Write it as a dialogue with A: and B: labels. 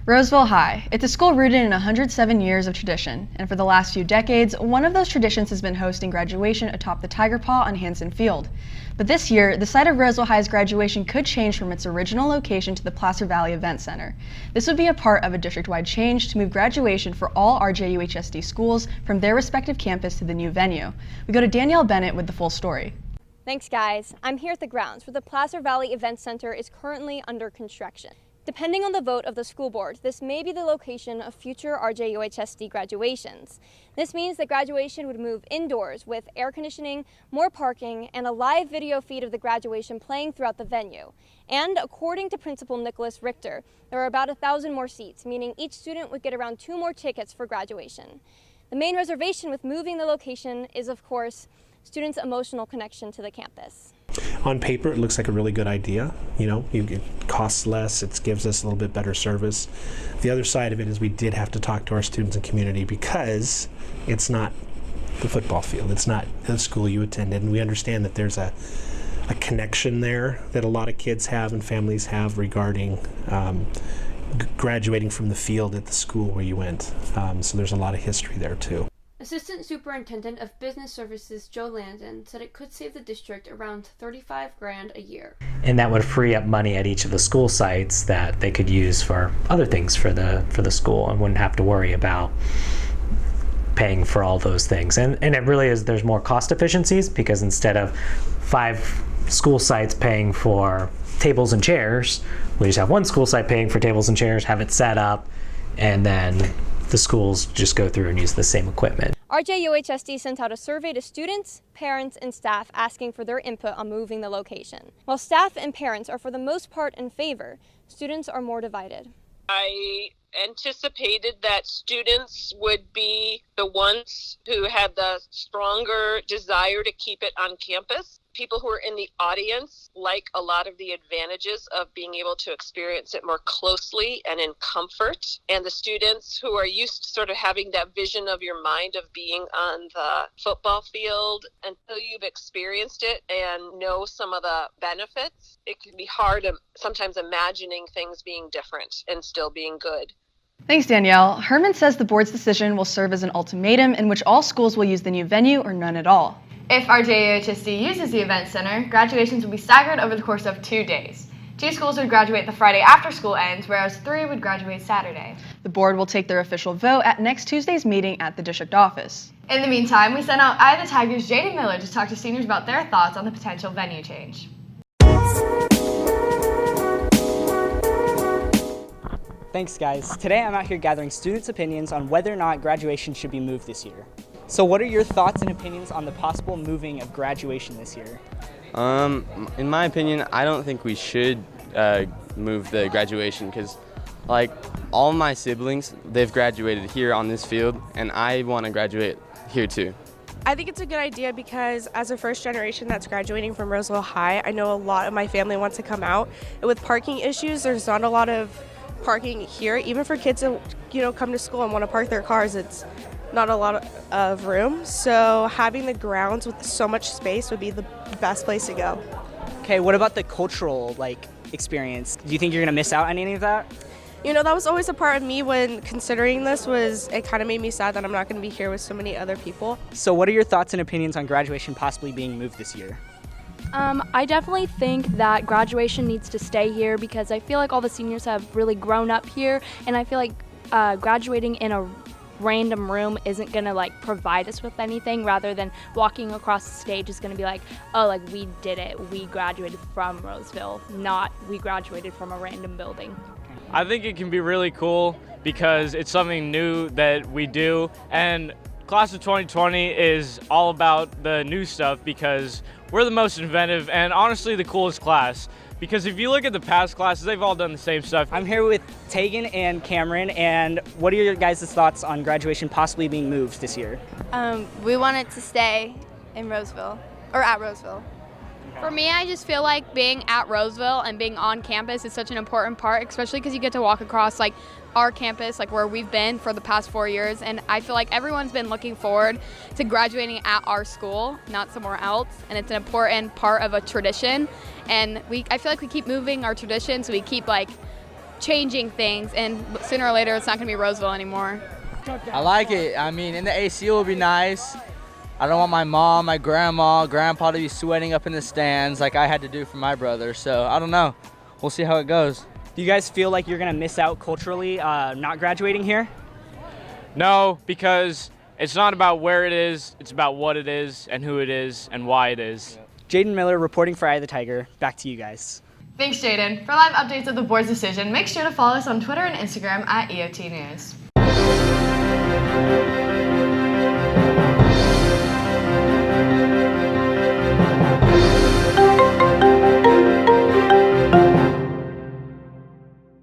A: Roseville High. It's a school rooted in 107 years of tradition, and for the last few decades, one of those traditions has been hosting graduation atop the Tiger Paw on Hanson Field. But this year, the site of Roseville High's graduation could change from its original location to the Placer Valley Event Center. This would be a part of a district-wide change to move graduation for all RJUHSD schools from their respective campus to the new venue. We go to Danielle Bennett with the full story.
B: Thanks, guys. I'm here at the grounds where the Placer Valley Event Center is currently under construction. Depending on the vote of the school board, this may be the location of future RJUHSD graduations. This means that graduation would move indoors with air conditioning, more parking, and a live video feed of the graduation playing throughout the venue. And according to Principal Nicholas Richter, there are about 1,000 more seats, meaning each student would get around 2 more tickets for graduation. The main reservation with moving the location is, of course, students' emotional connection to the campus.
C: On paper, it looks like a really good idea. You know, it costs less, it gives us a little bit better service. The other side of it is we did have to talk to our students and community because it's not the football field, it's not the school you attended, and we understand that there's a connection there that a lot of kids have and families have regarding graduating from the field at the school where you went. So there's a lot of history there too.
D: Assistant Superintendent of Business Services Joe Landon said it could save the district around $35,000 a year.
E: And that would free up money at each of the school sites that they could use for other things for the school and wouldn't have to worry about paying for all those things. And it really is, there's more cost efficiencies because instead of 5 school sites paying for tables and chairs, we just have one school site paying for tables and chairs, have it set up, and then the schools just go through and use the same equipment.
B: RJUHSD sent out a survey to students, parents, and staff asking for their input on moving the location. While staff and parents are for the most part in favor, students are more divided.
F: I anticipated that students would be the ones who had the stronger desire to keep it on campus. People who are in the audience like a lot of the advantages of being able to experience it more closely and in comfort. And the students who are used to sort of having that vision of your mind of being on the football field until you've experienced it and know some of the benefits, it can be hard sometimes imagining things being different and still being good.
A: Thanks, Danielle. Herman says the board's decision will serve as an ultimatum in which all schools will use the new venue or none at all.
G: If RJUHSD uses the event center, graduations will be staggered over the course of 2 days. 2 schools would graduate the Friday after school ends, whereas 3 would graduate Saturday.
A: The board will take their official vote at next Tuesday's meeting at the district office.
G: In the meantime, we sent out Eye of the Tigers' Jaden Miller to talk to seniors about their thoughts on the potential venue change.
H: Thanks, guys. Today I'm out here gathering students' opinions on whether or not graduation should be moved this year. So what are your thoughts and opinions on the possible moving of graduation this year?
I: In my opinion, I don't think we should move the graduation because, like, all my siblings, they've graduated here on this field, and I want to graduate here too.
J: I think it's a good idea because as a first generation that's graduating from Roseville High, I know a lot of my family wants to come out. And with parking issues, there's not a lot of parking here. Even for kids that come to school and want to park their cars, it's not a lot of room. So having the grounds with so much space would be the best place to go.
H: Okay, what about the cultural experience? Do you think you're going to miss out on any of that?
J: That was always a part of me when considering this. It kind of made me sad that I'm not going to be here with so many other people.
H: So what are your thoughts and opinions on graduation possibly being moved this year?
K: I definitely think that graduation needs to stay here because I feel like all the seniors have really grown up here, and I feel like graduating in a random room isn't gonna provide us with anything, rather than walking across the stage is gonna be we did it, we graduated from Roseville, not we graduated from a random building.
L: I think it can be really cool because it's something new that we do, and class of 2020 is all about the new stuff because we're the most inventive and honestly the coolest class. Because if you look at the past classes, they've all done the same stuff.
H: I'm here with Tegan and Cameron, and what are your guys' thoughts on graduation possibly being moved this year?
M: We want it to stay in Roseville, or at Roseville.
H: Okay.
M: For me, I just feel like being at Roseville and being on campus is such an important part, especially because you get to walk across like our campus, like where we've been for the past 4 years. And I feel like everyone's been looking forward to graduating at our school, not somewhere else. And it's an important part of a tradition. And I feel like we keep moving our traditions, so we keep like changing things. And sooner or later, it's not going to be Roseville anymore.
N: I like it. I mean, in the AC will be nice. I don't want my mom, my grandma, grandpa to be sweating up in the stands like I had to do for my brother. So I don't know. We'll see how it goes.
H: Do you guys feel like you're going to miss out culturally not graduating here?
L: No, because it's not about where it is, it's about what it is and who it is and why it is.
H: Jaden Miller reporting for Eye of the Tiger. Back to you guys.
G: Thanks, Jaden. For live updates of the board's decision, make sure to follow us on Twitter and Instagram at EOT News.